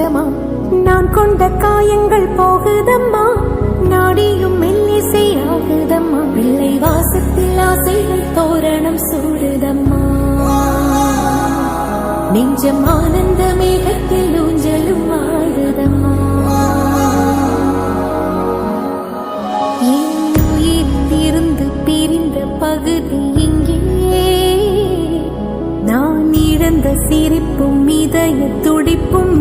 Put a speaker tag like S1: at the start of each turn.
S1: நிஜமா நான் கொண்ட காயங்கள் போகுதம்மா, நாடியும் மெல்லிசை ஆகுதம்மா, பிள்ளை வாசத்தில் ஆசைகள் தோரணம் சூடுதம்மா, நெஞ்சம் ஆனந்த மேகத்தில் ஊஞ்சலும் ஆடுதம்மா. என் உயிரிலிருந்து பிரிந்த பகுதி இங்கே, நான் இழந்த சிரிப்பும் இதய துடிப்பும்